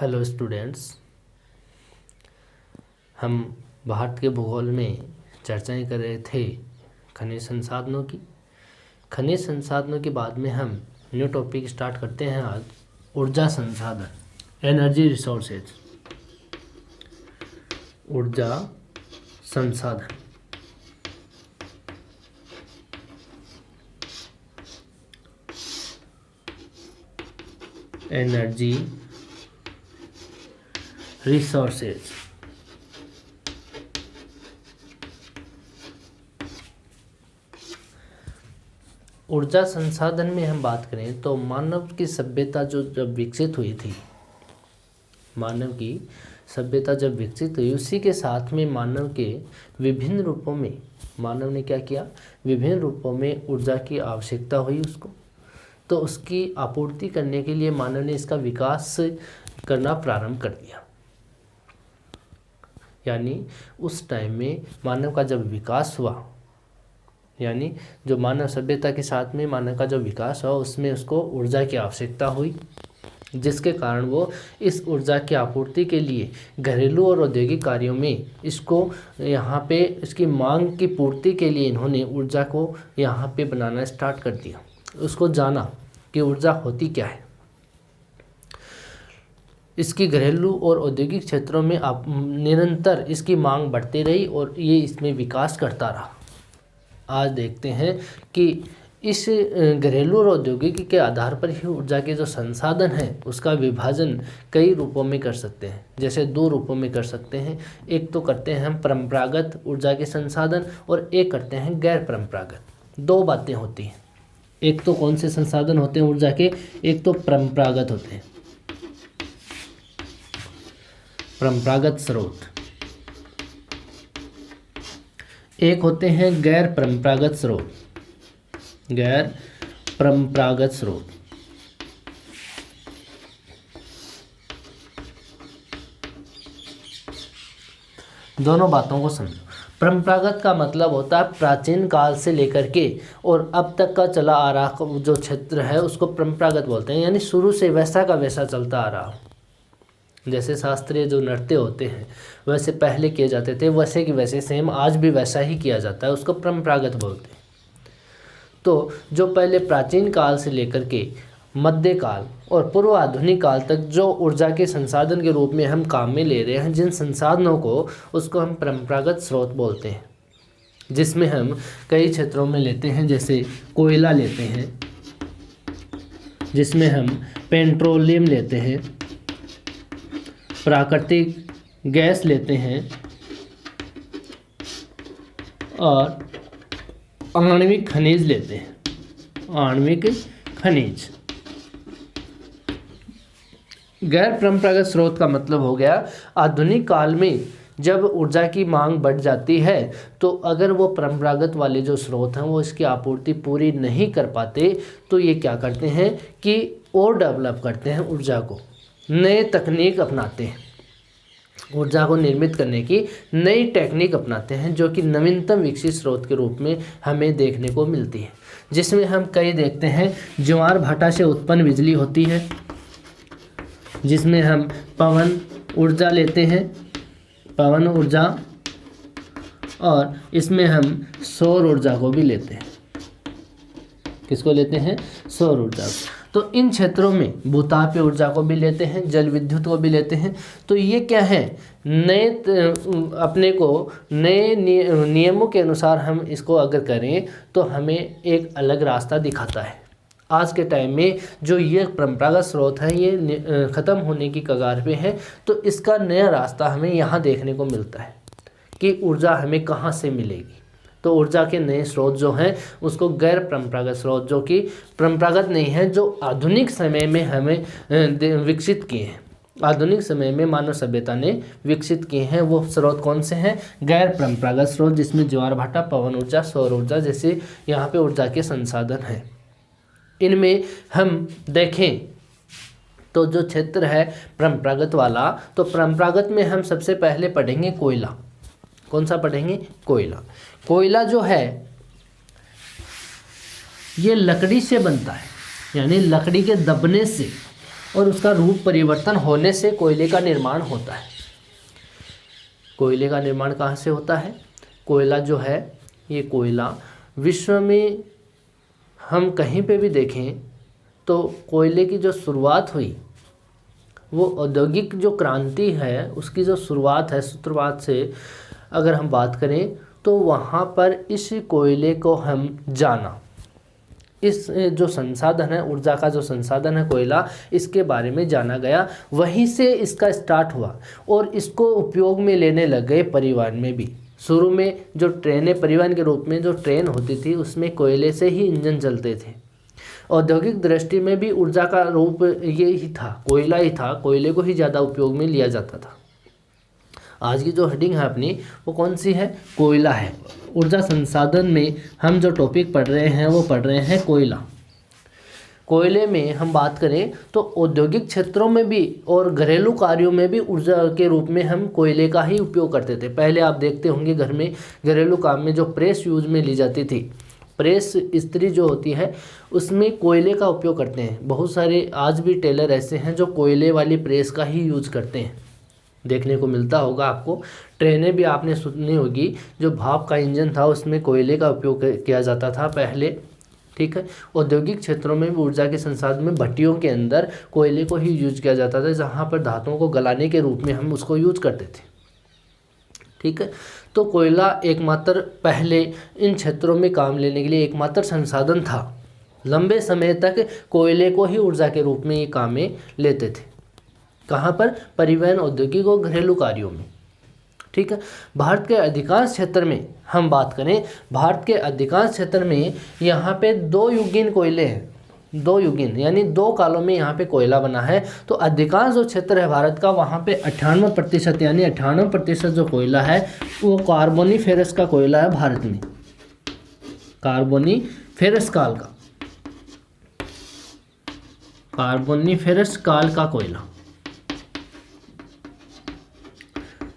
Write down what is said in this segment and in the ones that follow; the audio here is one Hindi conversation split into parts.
हेलो स्टूडेंट्स, हम भारत के भूगोल में चर्चाएं कर रहे थे खनिज संसाधनों की। खनिज संसाधनों के बाद में हम न्यू टॉपिक स्टार्ट करते हैं आज ऊर्जा संसाधन, एनर्जी रिसोर्सेज। ऊर्जा संसाधन, एनर्जी रिसोर्सेज। ऊर्जा संसाधन में हम बात करें तो मानव की सभ्यता जब विकसित हुई थी, मानव की सभ्यता जब विकसित हुई, उसी के साथ में मानव के विभिन्न रूपों में मानव ने क्या किया, विभिन्न रूपों में ऊर्जा की आवश्यकता हुई उसको, तो उसकी आपूर्ति करने के लिए मानव ने इसका विकास करना प्रारंभ कर दिया। यानी उस टाइम में मानव का जब विकास हुआ, यानी जो मानव सभ्यता के साथ में मानव का जो विकास हुआ, उसमें उसको ऊर्जा की आवश्यकता हुई, जिसके कारण वो इस ऊर्जा की आपूर्ति के लिए घरेलू और औद्योगिक कार्यों में इसको यहाँ पे इसकी मांग की पूर्ति के लिए इन्होंने ऊर्जा को यहाँ पे बनाना स्टार्ट कर दिया। उसको जाना कि ऊर्जा होती क्या है। इसकी घरेलू और औद्योगिक क्षेत्रों में निरंतर इसकी मांग बढ़ती रही और ये इसमें विकास करता रहा। आज देखते हैं कि इस घरेलू और औद्योगिक के आधार पर ही ऊर्जा के जो संसाधन हैं उसका विभाजन कई रूपों में कर सकते हैं। जैसे दो रूपों में कर सकते हैं, एक तो करते हैं हम परंपरागत ऊर्जा के संसाधन और एक करते हैं गैर परंपरागत। दो बातें होती हैं, एक तो कौन से संसाधन होते हैं ऊर्जा के, एक तो परंपरागत होते हैं, परंपरागत स्रोत, एक होते हैं गैर परंपरागत स्रोत, गैर परंपरागत स्रोत। दोनों बातों को समझो। परंपरागत का मतलब होता है प्राचीन काल से लेकर के और अब तक का चला आ रहा जो क्षेत्र है उसको परंपरागत बोलते हैं, यानी शुरू से वैसा का वैसा चलता आ रहा हो। जैसे शास्त्रीय जो नृत्य होते हैं वैसे पहले किए जाते थे, वैसे कि वैसे सेम आज भी वैसा ही किया जाता है, उसको परंपरागत बोलते हैं। तो जो पहले प्राचीन काल से लेकर के मध्यकाल और पूर्व आधुनिक काल तक जो ऊर्जा के संसाधन के रूप में हम काम में ले रहे हैं, जिन संसाधनों को, उसको हम परंपरागत स्रोत बोलते हैं, जिसमें हम कई क्षेत्रों में लेते हैं। जैसे कोयला लेते हैं, जिसमें हम पेट्रोलियम लेते हैं, प्राकृतिक गैस लेते हैं और आणविक खनिज लेते हैं, आणविक खनिज। गैर परंपरागत स्रोत का मतलब हो गया आधुनिक काल में जब ऊर्जा की मांग बढ़ जाती है तो अगर वो परंपरागत वाले जो स्रोत हैं वो इसकी आपूर्ति पूरी नहीं कर पाते तो ये क्या करते हैं कि और डेवलप करते हैं ऊर्जा को, नए तकनीक अपनाते हैं, ऊर्जा को निर्मित करने की नई टेक्निक अपनाते हैं, जो कि नवीनतम विकसित स्रोत के रूप में हमें देखने को मिलती है। जिसमें हम कई देखते हैं ज्वार भाटा से उत्पन्न बिजली होती है, जिसमें हम पवन ऊर्जा लेते हैं, पवन ऊर्जा, और इसमें हम सौर ऊर्जा को भी लेते हैं। किसको लेते हैं? सौर ऊर्जा को। तो इन क्षेत्रों में भूतापीय ऊर्जा को भी लेते हैं, जल विद्युत को भी लेते हैं। तो ये क्या है, नए अपने को नए नियमों के अनुसार हम इसको अगर करें तो हमें एक अलग रास्ता दिखाता है। आज के टाइम में जो ये परंपरागत स्रोत है ये ख़त्म होने की कगार पे है, तो इसका नया रास्ता हमें यहाँ देखने को मिलता है कि ऊर्जा हमें कहाँ से मिलेगी। तो ऊर्जा के नए स्रोत जो हैं उसको गैर परंपरागत स्रोत, जो कि परंपरागत नहीं है, जो आधुनिक समय में हमें विकसित किए हैं, आधुनिक समय में मानव सभ्यता ने विकसित किए हैं, वो स्रोत कौन से हैं? गैर परंपरागत स्रोत, जिसमें ज्वार भाटा, पवन ऊर्जा, सौर ऊर्जा जैसे यहाँ पे ऊर्जा के संसाधन हैं। इनमें हम देखें तो जो क्षेत्र है परंपरागत वाला, तो परंपरागत में हम सबसे पहले पढ़ेंगे कोयला। कौन सा पढ़ेंगे? कोयला। कोयला जो है ये लकड़ी से बनता है, यानी लकड़ी के दबने से और उसका रूप परिवर्तन होने से कोयले का निर्माण होता है। कोयले का निर्माण कहाँ से होता है? कोयला जो है, ये कोयला विश्व में हम कहीं पे भी देखें तो कोयले की जो शुरुआत हुई वो औद्योगिक जो क्रांति है उसकी जो शुरुआत है, सूत्रपात से अगर हम बात करें तो वहाँ पर इस कोयले को हम जाना, इस जो संसाधन है, ऊर्जा का जो संसाधन है कोयला, इसके बारे में जाना गया। वहीं से इसका स्टार्ट हुआ और इसको उपयोग में लेने लग गए परिवहन में भी। शुरू में जो ट्रेनें परिवहन के रूप में जो ट्रेन होती थी उसमें कोयले से ही इंजन चलते थे। औद्योगिक दृष्टि में भी ऊर्जा का रूप ये ही था, कोयला ही था, कोयले को ही ज़्यादा उपयोग में लिया जाता था। आज की जो हेडिंग है अपनी वो कौन सी है? कोयला है। ऊर्जा संसाधन में हम जो टॉपिक पढ़ रहे हैं वो पढ़ रहे हैं कोयला। कोयले में हम बात करें तो औद्योगिक क्षेत्रों में भी और घरेलू कार्यों में भी ऊर्जा के रूप में हम कोयले का ही उपयोग करते थे। पहले आप देखते होंगे घर में घरेलू काम में जो प्रेस यूज में ली जाती थी, प्रेस इस्त्री जो होती है उसमें कोयले का उपयोग करते हैं। बहुत सारे आज भी टेलर ऐसे हैं जो कोयले वाली प्रेस का ही यूज करते हैं, देखने को मिलता होगा आपको। ट्रेनें भी आपने सुनी होगी, जो भाप का इंजन था उसमें कोयले का उपयोग किया जाता था पहले, ठीक है। औद्योगिक क्षेत्रों में भी ऊर्जा के संसाधन में भट्टियों के अंदर कोयले को ही यूज किया जाता था, जहाँ पर धातुओं को गलाने के रूप में हम उसको यूज करते थे, ठीक है। तो कोयला एकमात्र पहले इन क्षेत्रों में काम लेने के लिए एकमात्र संसाधन था। लंबे समय तक कोयले को ही ऊर्जा के रूप में ये काम में लेते थे। कहाँ पर? परिवहन, औद्योगिक और घरेलू कार्यों में, ठीक है। भारत के अधिकांश क्षेत्र में हम बात करें, भारत के अधिकांश क्षेत्र में यहाँ पे 2 युगीन कोयले हैं। 2 युगीन यानी 2 कालों में यहाँ पे कोयला बना है। तो अधिकांश जो क्षेत्र है भारत का वहाँ पे 98% यानी 98% जो कोयला है वो कार्बोनिफेरस का कोयला है भारत में, कार्बोनिफेरस काल का, कार्बोनिफेरस काल का कोयला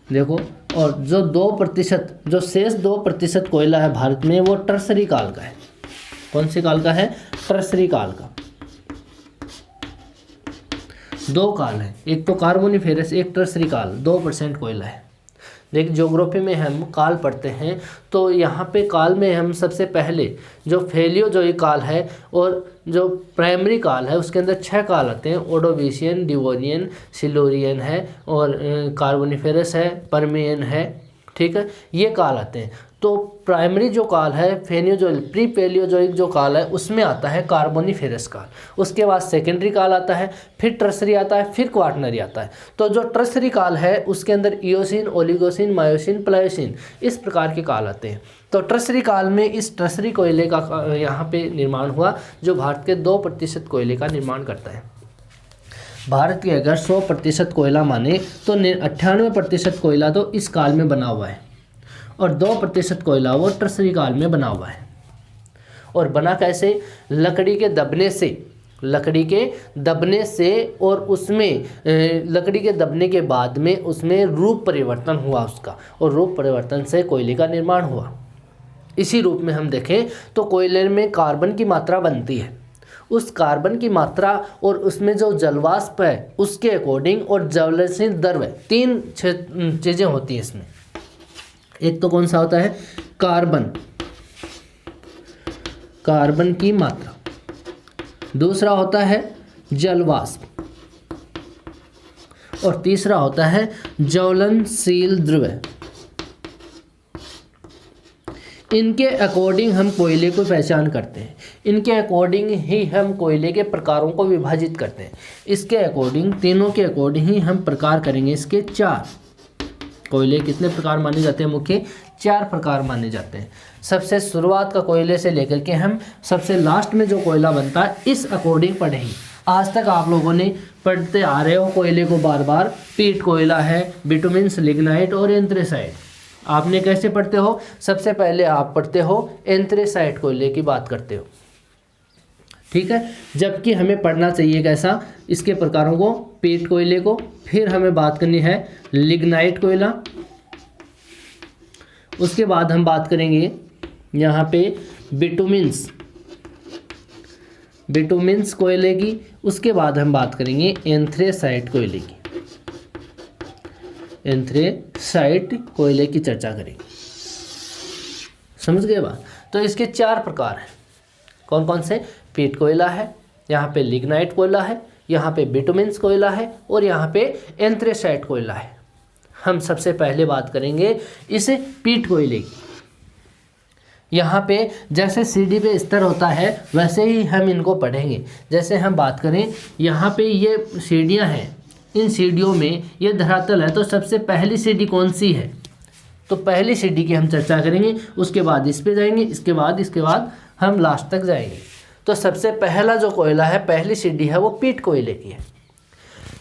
देखो। और जो 2% जो शेष 2% कोयला है भारत में वो टर्सरी काल का है। कौन से काल का है? टर्सरी काल का। 2 काल है, एक तो कार्बोनिफेरस, एक टर्सरी काल। 2% कोयला है। देखिए ज्योग्राफी में हम काल पढ़ते हैं तो यहाँ पे काल में हम सबसे पहले जो फेलियोजोइक काल है और जो प्राइमरी काल है उसके अंदर 6 काल आते हैं। ओडोविशियन, डिवोनियन, सिल्यूरियन है और कार्बोनिफेरस है, परमियन है, ठीक है, ये काल आते हैं। तो प्राइमरी जो काल है फेनियोजोइक, प्री पेलियोजोइक जो काल है उसमें आता है कार्बोनिफेरस काल। उसके बाद सेकेंडरी काल आता है, फिर टर्सरी आता है, फिर क्वाटरनरी आता है। तो जो टर्सरी काल है उसके अंदर इयोसिन, ओलिगोसिन, मायोसिन, प्लायोसिन इस प्रकार के काल आते हैं। तो टर्सरी काल में इस टर्सरी कोयले का यहाँ पे निर्माण हुआ जो भारत के 2% कोयले का निर्माण करता है। भारत के अगर 100% कोयला माने तो 98% कोयला तो इस काल में बना हुआ है और 2% कोयला वो टर्सरी काल में बना हुआ है। और बना कैसे? लकड़ी के दबने से, लकड़ी के दबने से और उसमें लकड़ी के दबने के बाद में उसमें रूप परिवर्तन हुआ उसका, और रूप परिवर्तन से कोयले का निर्माण हुआ। इसी रूप में हम देखें तो कोयले में कार्बन की मात्रा बनती है। उस कार्बन की मात्रा और उसमें जो जलवाष्प है उसके अकॉर्डिंग और ज्वलनशील द्रव्य 3 चीज़ें होती हैं इसमें। एक तो कौन सा होता है? कार्बन, कार्बन की मात्रा। दूसरा होता है जलवाष्प और तीसरा होता है ज्वलनशील द्रव्य। इनके अकॉर्डिंग हम कोयले को पहचान करते हैं, इनके अकॉर्डिंग ही हम कोयले के प्रकारों को विभाजित करते हैं। इसके अकॉर्डिंग, तीनों के अकॉर्डिंग ही हम प्रकार करेंगे। इसके 4 कोयले कितने प्रकार माने जाते हैं? मुख्य 4 प्रकार माने जाते हैं। सबसे शुरुआत का कोयले से लेकर के हम सबसे लास्ट में जो कोयला बनता है इस अकॉर्डिंग पढ़ेंगे। आज तक आप लोगों ने पढ़ते आ रहे हो कोयले को बार बार, पीट कोयला है, बिटुमिन्स, लिग्नाइट और एंथ्रेसाइट। आपने कैसे पढ़ते हो? सबसे पहले आप पढ़ते हो एंथ्रेसाइट कोयले की बात करते हो, ठीक है। जबकि हमें पढ़ना चाहिए कैसा? इसके प्रकारों को, पीट कोयले को, फिर हमें बात करनी है लिग्नाइट कोयला। उसके बाद हम बात करेंगे यहाँ पे बिटुमिन्स, बिटुमिन्स कोयले की, उसके बाद हम बात करेंगे एंथ्रेसाइट कोयले की। एंथ्रेसाइट कोयले की चर्चा करेंगे। समझ गए बात? तो इसके 4 प्रकार हैं। कौन कौन से? पीट कोयला है, यहाँ पे लिग्नाइट कोयला है, यहाँ पे बिटुमिन्स कोयला है और यहाँ पे एंथ्रेसाइट कोयला है। हम सबसे पहले बात करेंगे इस पीट कोयले की। यहाँ पे जैसे सीढ़ी पे स्तर होता है वैसे ही हम इनको पढ़ेंगे। जैसे हम बात करें, यहाँ पे ये सीढ़ियाँ हैं, इन सीढ़ियों में ये धरातल है, तो सबसे पहली सीढ़ी कौन सी है? तो पहली सीढ़ी की हम चर्चा करेंगे, उसके बाद इस पे जाएंगे, इसके बाद हम लास्ट तक जाएंगे। तो सबसे पहला जो कोयला है, पहली सीढ़ी है, वो पीट कोयले की है।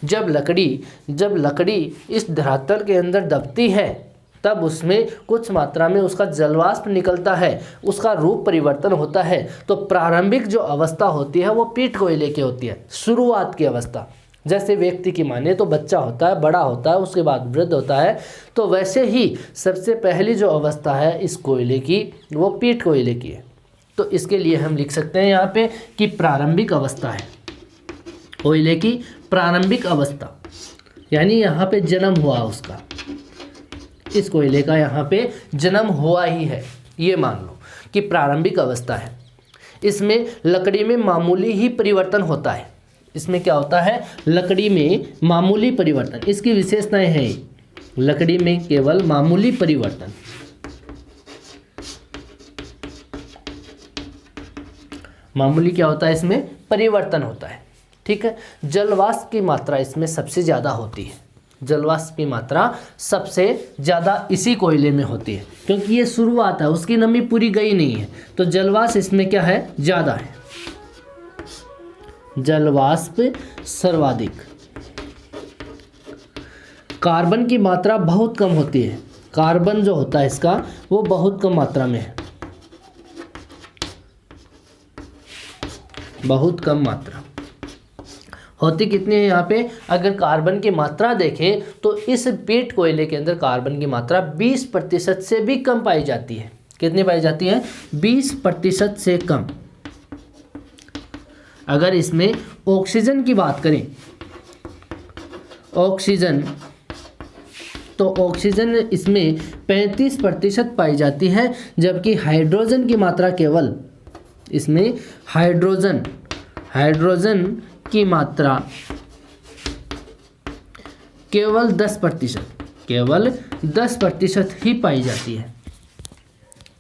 जब लकड़ी इस धरातल के अंदर दबती है तब उसमें कुछ मात्रा में उसका जलवाष्प निकलता है, उसका रूप परिवर्तन होता है। तो प्रारंभिक जो अवस्था होती है वो पीट कोयले की होती है, शुरुआत की अवस्था। जैसे व्यक्ति की माने तो बच्चा होता है, बड़ा होता है, उसके बाद वृद्ध होता है, तो वैसे ही सबसे पहली जो अवस्था है इस कोयले की वो पीट कोयले की है। तो इसके लिए हम लिख सकते हैं यहाँ पे कि प्रारंभिक अवस्था है कोयले की, प्रारंभिक अवस्था, यानी यहाँ पे जन्म हुआ उसका, इस कोयले का यहाँ पे जन्म हुआ ही है, ये मान लो कि प्रारंभिक अवस्था है। इसमें लकड़ी में मामूली ही परिवर्तन होता है। इसमें क्या होता है? लकड़ी में मामूली परिवर्तन, इसकी विशेषताएं हैं। लकड़ी में केवल मामूली परिवर्तन, मामूली क्या होता है? इसमें परिवर्तन होता है। ठीक है। जलवाष्प की मात्रा इसमें सबसे ज़्यादा होती है। जलवाष्प की मात्रा सबसे ज़्यादा इसी कोयले में होती है, क्योंकि ये शुरुआत है, उसकी नमी पूरी गई नहीं है, तो जलवाष्प इसमें क्या है? ज़्यादा है। जलवाष्प सर्वाधिक। कार्बन की मात्रा बहुत कम होती है। कार्बन जो होता है इसका वो बहुत कम मात्रा में है, बहुत कम मात्रा होती। कितनी है यहाँ पे? अगर कार्बन की मात्रा देखें तो इस पीट कोयले के अंदर कार्बन की मात्रा 20% से भी कम पाई जाती है। कितनी पाई जाती है? 20% से कम। अगर इसमें ऑक्सीजन की बात करें, ऑक्सीजन, तो ऑक्सीजन इसमें 35% पाई जाती है, जबकि हाइड्रोजन की मात्रा केवल, इसमें हाइड्रोजन की मात्रा केवल 10% ही पाई जाती है।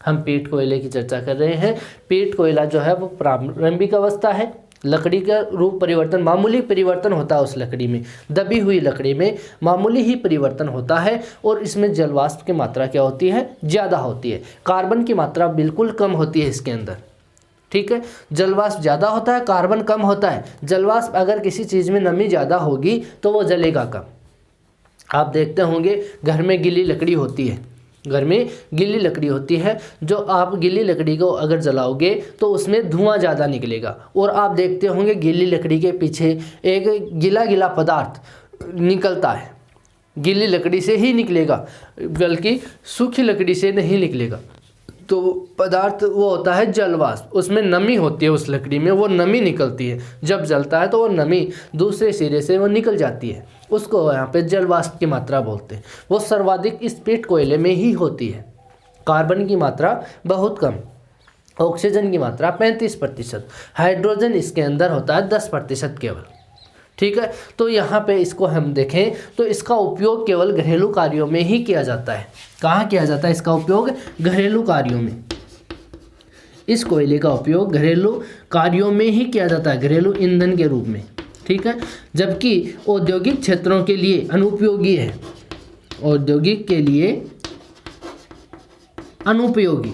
हम पीट कोयले की चर्चा कर रहे हैं। पीट कोयला जो है वो प्रारंभिक अवस्था है। लकड़ी का रूप परिवर्तन, मामूली परिवर्तन होता है उस लकड़ी में, दबी हुई लकड़ी में मामूली ही परिवर्तन होता है, और इसमें जलवाष्प की मात्रा क्या होती है? ज़्यादा होती है। कार्बन की मात्रा बिल्कुल कम होती है इसके अंदर। ठीक है। जलवाष्प ज़्यादा होता है, कार्बन कम होता है। जलवाष्प अगर किसी चीज़ में नमी ज़्यादा होगी तो वो जलेगा कम। आप देखते होंगे घर में गीली लकड़ी होती है, घर में गीली लकड़ी होती है, जो आप गीली लकड़ी को अगर जलाओगे तो उसमें धुआं ज़्यादा निकलेगा। और आप देखते होंगे गीली लकड़ी के पीछे एक गीला पदार्थ निकलता है, गीली लकड़ी से ही निकलेगा, बल्कि सूखी लकड़ी से नहीं निकलेगा। तो पदार्थ वो होता है जलवाष्प, उसमें नमी होती है, उस लकड़ी में वो नमी निकलती है। जब जलता है तो वो नमी दूसरे सिरे से वो निकल जाती है, उसको यहाँ पे जलवाष्प की मात्रा बोलते हैं। वो सर्वाधिक इस पीट कोयले में ही होती है। कार्बन की मात्रा बहुत कम, ऑक्सीजन की मात्रा 35%, हाइड्रोजन इसके अंदर होता है 10% केवल। ठीक है। तो यहाँ पे इसको हम देखें तो इसका उपयोग केवल घरेलू कार्यों में ही किया जाता है। कहाँ किया जाता है इसका उपयोग? घरेलू कार्यों में। इस कोयले का उपयोग घरेलू कार्यों में ही किया जाता है, घरेलू ईंधन के रूप में। ठीक है। जबकि औद्योगिक क्षेत्रों के लिए अनुपयोगी है, औद्योगिक के लिए अनुपयोगी,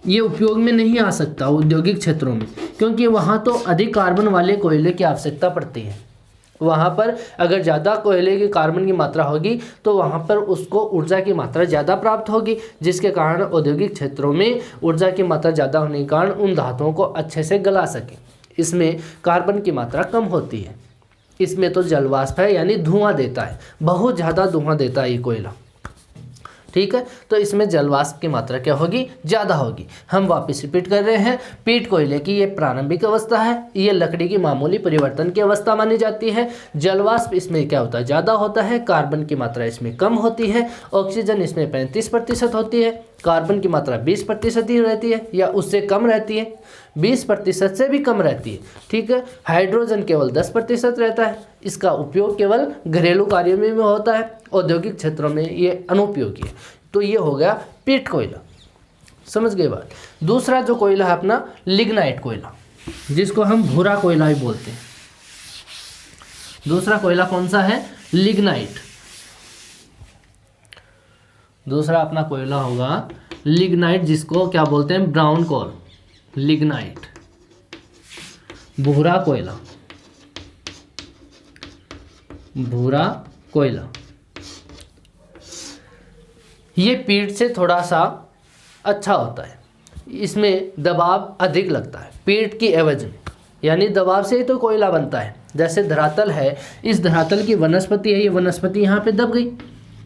ये उपयोग में नहीं आ सकता औद्योगिक क्षेत्रों में, क्योंकि वहाँ तो अधिक कार्बन वाले कोयले की आवश्यकता पड़ती है। वहाँ पर अगर ज़्यादा कोयले की कार्बन की मात्रा होगी तो वहाँ पर उसको ऊर्जा की मात्रा ज़्यादा प्राप्त होगी, जिसके कारण औद्योगिक क्षेत्रों में ऊर्जा की मात्रा ज़्यादा होने के कारण उन धातुओं को अच्छे से गला सके। इसमें कार्बन की मात्रा कम होती है। इसमें तो जलवाष्प है, यानी धुआं देता है, बहुत ज़्यादा धुआं देता है ये कोयला। ठीक है, तो इसमें जल वाष्प की मात्रा क्या होगी, ज़्यादा होगी। हम वापस रिपीट कर रहे हैं, पीट कोयले की ये प्रारंभिक अवस्था है, ये लकड़ी की मामूली परिवर्तन की अवस्था मानी जाती है। जल वाष्प इसमें क्या होता है, ज़्यादा होता है, कार्बन की मात्रा इसमें कम होती है, ऑक्सीजन इसमें 35% होती है, कार्बन की मात्रा 20% ही रहती है या उससे कम रहती है, 20% से भी कम रहती है, ठीक है। हाइड्रोजन केवल 10% रहता है, इसका उपयोग केवल घरेलू कार्यों में होता है, औद्योगिक क्षेत्रों में ये अनुपयोगी है। तो ये हो गया पीट कोयला, समझ गए बात। दूसरा जो कोयला है अपना लिग्नाइट कोयला, जिसको हम भूरा कोयला भी बोलते हैं। दूसरा कोयला कौन सा है, लिग्नाइट। दूसरा अपना कोयला होगा लिग्नाइट, जिसको क्या बोलते हैं, ब्राउन कोल, लिग्नाइट, भूरा कोयला, भूरा कोयला। ये पीट से थोड़ा सा अच्छा होता है, इसमें दबाव अधिक लगता है पीट की एवज में, यानी दबाव से ही तो कोयला बनता है। जैसे धरातल है, इस धरातल की वनस्पति है, ये वनस्पति यहाँ पे दब गई,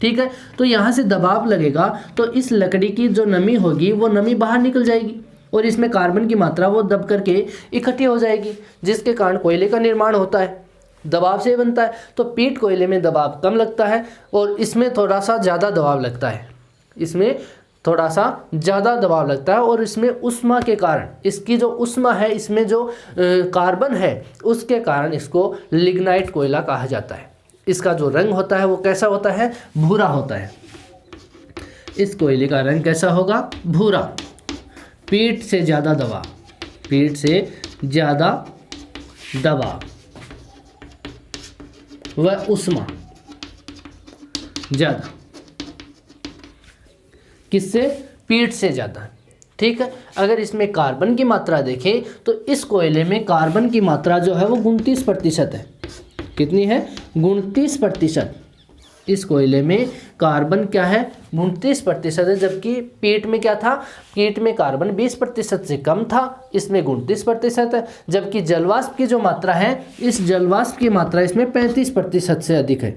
ठीक है, तो यहाँ से दबाव लगेगा तो इस लकड़ी की जो नमी होगी वो नमी बाहर निकल जाएगी और इसमें कार्बन की मात्रा वो दब करके इकट्ठी हो जाएगी, जिसके कारण कोयले का निर्माण होता है, दबाव से बनता है। तो पीट कोयले में दबाव कम लगता है और इसमें थोड़ा सा ज़्यादा दबाव लगता है, इसमें थोड़ा सा ज़्यादा दबाव लगता है और इसमें उष्मा के कारण, इसकी जो उष्मा है, इसमें जो कार्बन है, उसके कारण इसको लिग्नाइट कोयला कहा जाता है। इसका जो रंग होता है वो कैसा होता है, भूरा होता है। इस कोयले का रंग कैसा होगा, भूरा। पीट से ज़्यादा दबाव, पीट से ज़्यादा दबाव व उष्मा ज़्यादा, किससे, पीट से ज़्यादा, ठीक है। अगर इसमें कार्बन की मात्रा देखें तो इस कोयले में कार्बन की मात्रा जो है वो 29% है। कितनी है, 29%। इस कोयले में कार्बन क्या है, 29% है, जबकि पीट में क्या था, पीट में कार्बन 20% से कम था, इसमें 29% है। जबकि जलवाष्प की जो मात्रा है, इस जलवाष्प की मात्रा इसमें 35% से अधिक है।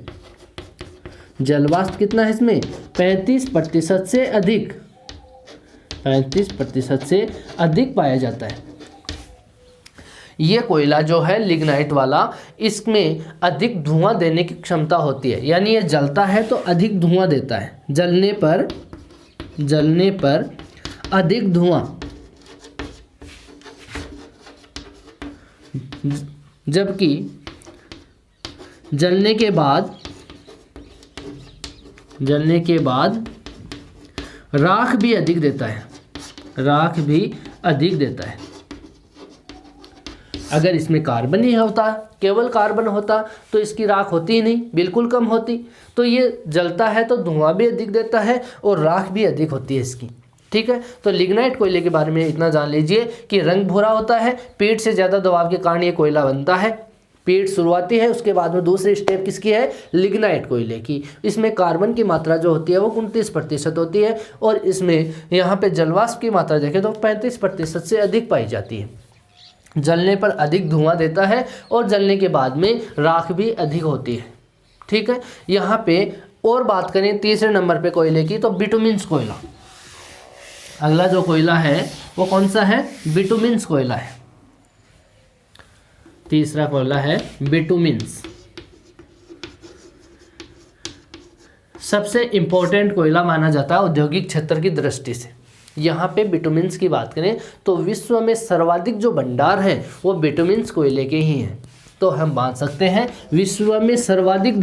जलवाष्प कितना है इसमें, 35% से अधिक, 35% से अधिक पाया जाता है। ये कोयला जो है लिग्नाइट वाला, इसमें अधिक धुआं देने की क्षमता होती है, यानी ये जलता है तो अधिक धुआं देता है, जलने पर अधिक धुआं, जबकि जलने के बाद राख भी अधिक देता है, राख भी अधिक देता है। अगर इसमें कार्बन ही होता, केवल कार्बन होता, तो इसकी राख होती ही नहीं, बिल्कुल कम होती। तो ये जलता है तो धुआं भी अधिक देता है और राख भी अधिक होती है इसकी, ठीक है। तो लिग्नाइट कोयले के बारे में इतना जान लीजिए कि रंग भूरा होता है, पीट से ज़्यादा दबाव के कारण ये कोयला बनता है। पीट शुरुआती है, उसके बाद में दूसरी स्टेप किसकी है, लिग्नाइट कोयले की। इसमें कार्बन की मात्रा जो होती है वो 29% होती है और इसमें यहाँ पे जलवाष्प की मात्रा देखें तो 35% से अधिक पाई जाती है। जलने पर अधिक धुआं देता है और जलने के बाद में राख भी अधिक होती है, ठीक है। यहाँ पे और बात करें तीसरे नंबर पे कोयले की, तो बिटुमिन्स कोयला। अगला जो कोयला है वो कौन सा है, बिटुमिन्स कोयला है। तीसरा कोयला है बिटुमिन्स। सबसे इंपॉर्टेंट कोयला माना जाता है औद्योगिक क्षेत्र की दृष्टि से। यहाँ पे बिटुमिन्स की बात करें तो विश्व में सर्वाधिक जो भंडार है वो बिटुमिन्स कोयले के ही हैं। तो हम मान सकते हैं विश्व में सर्वाधिक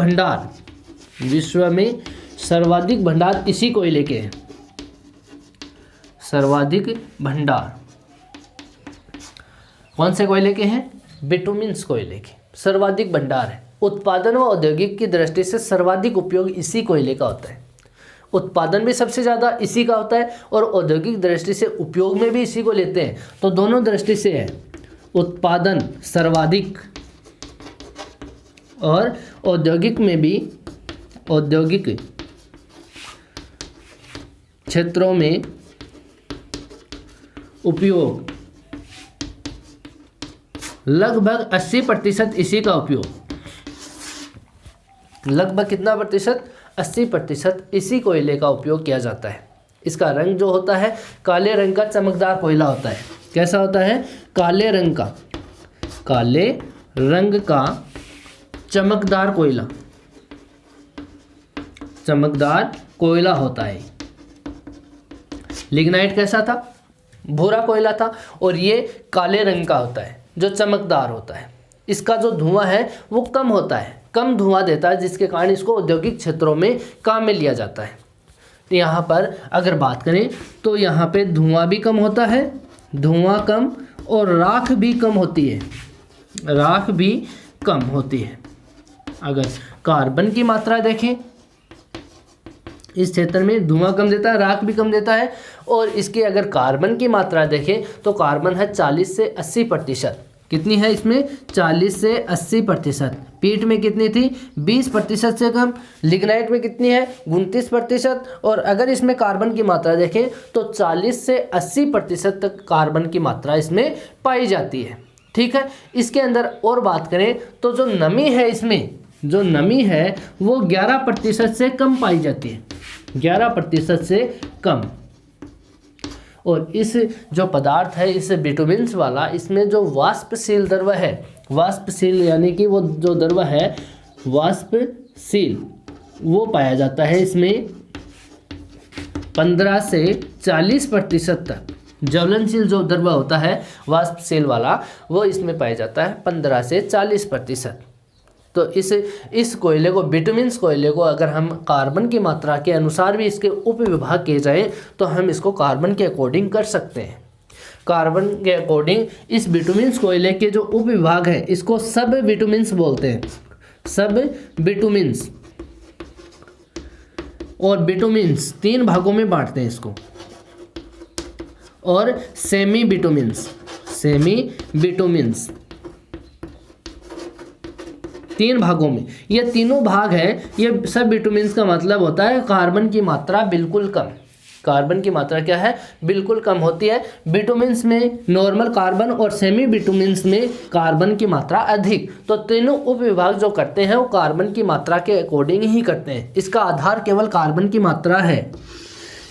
भंडार इसी कोयले के हैं। सर्वाधिक भंडार कौन से कोयले के हैं, बिटुमिन्स कोयले के सर्वाधिक भंडार है। उत्पादन व औद्योगिक की दृष्टि से सर्वाधिक उपयोग इसी कोयले का होता है। उत्पादन भी सबसे ज़्यादा इसी का होता है और औद्योगिक दृष्टि से उपयोग में भी इसी को लेते हैं। तो दोनों दृष्टि से है, उत्पादन सर्वाधिक और औद्योगिक में भी, औद्योगिक क्षेत्रों में उपयोग लगभग 80% इसी का उपयोग। लगभग कितना प्रतिशत, 80% इसी कोयले का उपयोग किया जाता है। इसका रंग जो होता है काले रंग का चमकदार कोयला होता है। कैसा होता है? काले रंग का चमकदार कोयला होता है। लिग्नाइट कैसा था? भूरा कोयला था और ये काले रंग का होता है जो चमकदार होता है। इसका जो धुआं है वो कम होता है, कम धुआं देता है, जिसके कारण इसको औद्योगिक क्षेत्रों में काम में लिया जाता है। तो यहाँ पर अगर बात करें तो यहाँ पे धुआं भी कम होता है, धुआं कम, और राख भी कम होती है। अगर कार्बन की मात्रा देखें, इस क्षेत्र में धुआं कम देता है, राख भी कम देता है। और इसके अगर कार्बन की मात्रा देखें तो कार्बन है 40 से 80%। कितनी है इसमें? 40 से 80%। पीट में कितनी थी? 20% से कम। लिग्नाइट में कितनी है? 29%। और अगर इसमें कार्बन की मात्रा देखें तो 40 से 80% तक कार्बन की मात्रा इसमें पाई जाती है। ठीक है। इसके अंदर और बात करें तो जो नमी है इसमें, जो नमी है वो 11% से कम पाई जाती है, 11% से कम। और इस जो पदार्थ है इस बिटुमिन्स वाला, इसमें जो वाष्पशील द्रव्य है, वाष्पशील यानी कि वो जो द्रव्य है वाष्पशील, वो पाया जाता है इसमें 15 से 40% तक। ज्वलनशील जो द्रव्य होता है वाष्पशील वाला, वो इसमें पाया जाता है 15 से 40%। तो इस कोयले को, बिटुमिन्स कोयले को, अगर हम कार्बन की मात्रा के अनुसार भी इसके उपविभाग किए जाए तो हम इसको कार्बन के अकॉर्डिंग कर सकते हैं। कार्बन के अकॉर्डिंग इस बिटुमिन्स कोयले के जो उपविभाग है इसको सब बिटुमिन्स बोलते हैं, सब बिटुमिन्स। और बिटुमिन्स 3 भागों में बांटते हैं इसको, और सेमी बिटुमिन्स 3 भागों में। ये तीनों भाग है, ये सब बिटुमिन्स का मतलब होता है कार्बन की मात्रा बिल्कुल कम। कार्बन की मात्रा क्या है? बिल्कुल कम होती है। बिटुमिन्स में नॉर्मल कार्बन और सेमी बिटुमिन्स में कार्बन की मात्रा अधिक। तो तीनों उपविभाग जो करते हैं वो कार्बन की मात्रा के अकॉर्डिंग ही करते हैं। इसका आधार केवल कार्बन की मात्रा है।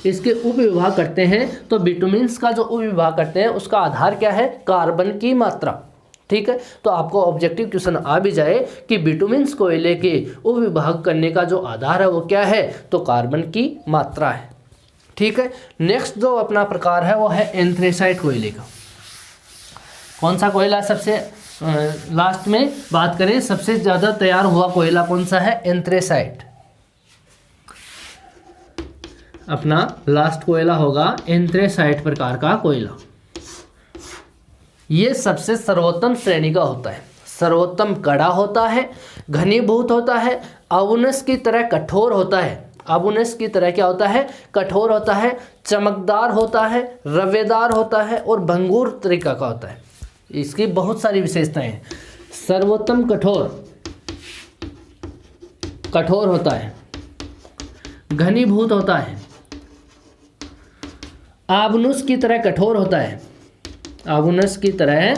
इसके उपविभाग करते हैं तो बिटुमिन्स का जो उपविभाग करते हैं उसका आधार क्या है? कार्बन की मात्रा। ठीक है। तो आपको ऑब्जेक्टिव क्वेश्चन आ भी जाए कि बिटुमिन्स कोयले के उपविभाग करने का जो आधार है वो क्या है? तो कार्बन की मात्रा है। ठीक है। नेक्स्ट जो अपना प्रकार है वो है एंथ्रेसाइट कोयले का। कौन सा कोयला सबसे लास्ट में बात करें, सबसे ज़्यादा तैयार हुआ कोयला कौन सा है? एंथ्रेसाइट। अपना लास्ट कोयला होगा एंथ्रेसाइट प्रकार का कोयला। ये सबसे सर्वोत्तम श्रेणी का होता है, सर्वोत्तम कड़ा होता है, घनीभूत होता है, अवुनस की तरह कठोर होता है। अवुनस की तरह क्या होता है? कठोर होता है, चमकदार होता है, रवेदार होता है और भंगुर तरीका का होता है। इसकी बहुत सारी विशेषताएं हैं। सर्वोत्तम कठोर होता है, घनीभूत होता है, आवनुस की तरह कठोर होता है, आवुनस की तरह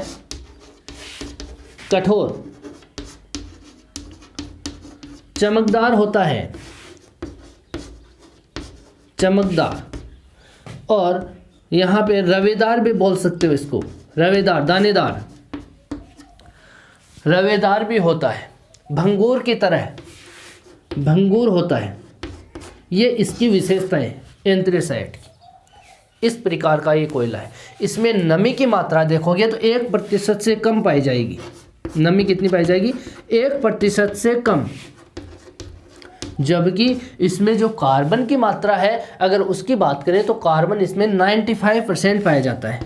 कठोर, चमकदार होता है, चमकदार, और यहाँ पे रवेदार भी बोल सकते हो इसको, रवेदार, दानेदार, रवेदार भी होता है, भंगूर की तरह भंगूर होता है। ये इसकी विशेषताएं एंथ्रेसाइट की। इस प्रकार का ये कोयला है। इसमें नमी की मात्रा देखोगे तो 1% से कम पाई जाएगी। नमी कितनी पाई जाएगी? 1% से कम। जबकि इसमें जो कार्बन की मात्रा है अगर उसकी बात करें तो कार्बन इसमें 95% पाया जाता है।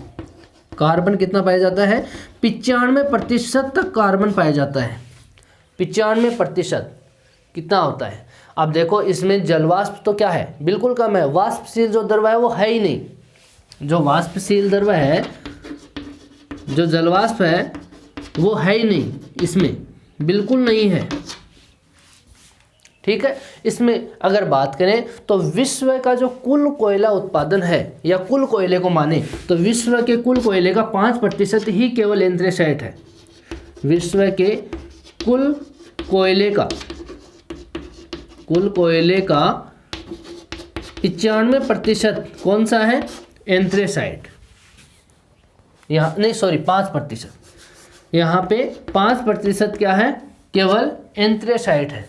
कार्बन कितना पाया जाता है? 95% तक कार्बन पाया जाता है। 95% कितना होता है? अब देखो इसमें जलवाष्प तो क्या है? बिल्कुल कम है। वाष्पशील जो द्रव्य है वो है ही नहीं। जो वाष्पशील द्रव्य है, जो जलवाष्प है वो है ही नहीं, इसमें बिल्कुल नहीं है। ठीक है। इसमें अगर बात करें तो विश्व का जो कुल कोयला उत्पादन है या कुल कोयले को माने तो विश्व के कुल कोयले का 5% ही केवल एंथ्रेसाइट है। विश्व के कुल कोयले का कुल कोयले का 91% कौन सा है? एंथ्रेसाइट। यहाँ नहीं, सॉरी, 5%। यहाँ पे 5% क्या है? केवल एंथ्रेसाइट है।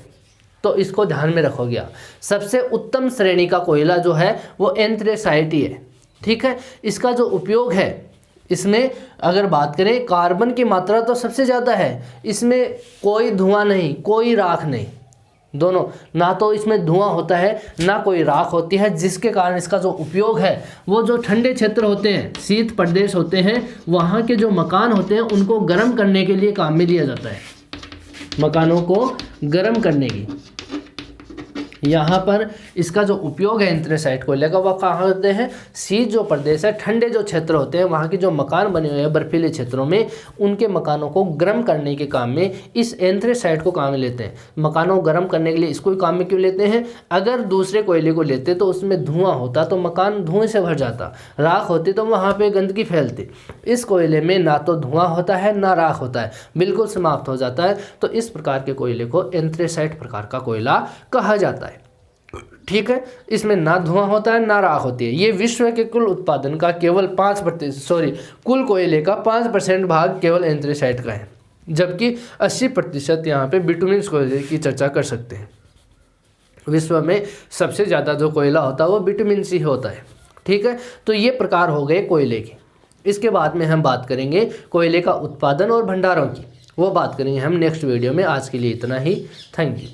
तो इसको ध्यान में रखोगे आप। सबसे उत्तम श्रेणी का कोयला जो है वो एंथ्रेसाइट ही है। ठीक है। इसका जो उपयोग है, इसमें अगर बात करें, कार्बन की मात्रा तो सबसे ज़्यादा है, इसमें कोई धुआं नहीं, कोई राख नहीं, दोनों, ना तो इसमें धुआं होता है ना कोई राख होती है, जिसके कारण इसका जो उपयोग है वो जो ठंडे क्षेत्र होते हैं, शीत प्रदेश होते हैं, वहाँ के जो मकान होते हैं उनको गर्म करने के लिए काम में लिया जाता है। मकानों को गर्म करने की यहाँ पर इसका जो उपयोग है एंथ्रेसाइट कोयले का, वह कहाँ होते हैं? शीत जो प्रदेश है, ठंडे जो क्षेत्र होते हैं, वहाँ के जो मकान बने हुए हैं बर्फीले क्षेत्रों में, उनके मकानों को गर्म करने के काम में इस एंथ्रेसाइट को काम में लेते हैं। मकानों को गर्म करने के लिए इसको काम में क्यों लेते हैं? अगर दूसरे कोयले को लेते तो उसमें धुआं होता तो मकान धुएं से भर जाता, राख होती तो वहाँ पर गंदगी फैलती। इस कोयले में ना तो धुआं होता है ना राख होता है, बिल्कुल समाप्त हो जाता है। तो इस प्रकार के कोयले को एंथ्रेसाइट प्रकार का कोयला कहा जाता है। ठीक है। इसमें ना धुआं होता है ना राख होती है। ये विश्व के कुल उत्पादन का केवल 5%, कुल कोयले का 5% भाग केवल एंथ्रेसाइट का है, जबकि 80% यहाँ पे बिटुमिन कोयले की चर्चा कर सकते हैं। विश्व में सबसे ज़्यादा जो कोयला होता है वो बिटुमिन सी होता है। ठीक है। तो ये प्रकार हो गए कोयले के। इसके बाद में हम बात करेंगे कोयले का उत्पादन और भंडारों की, वो बात करेंगे हम नेक्स्ट वीडियो में। आज के लिए इतना ही। Thank you.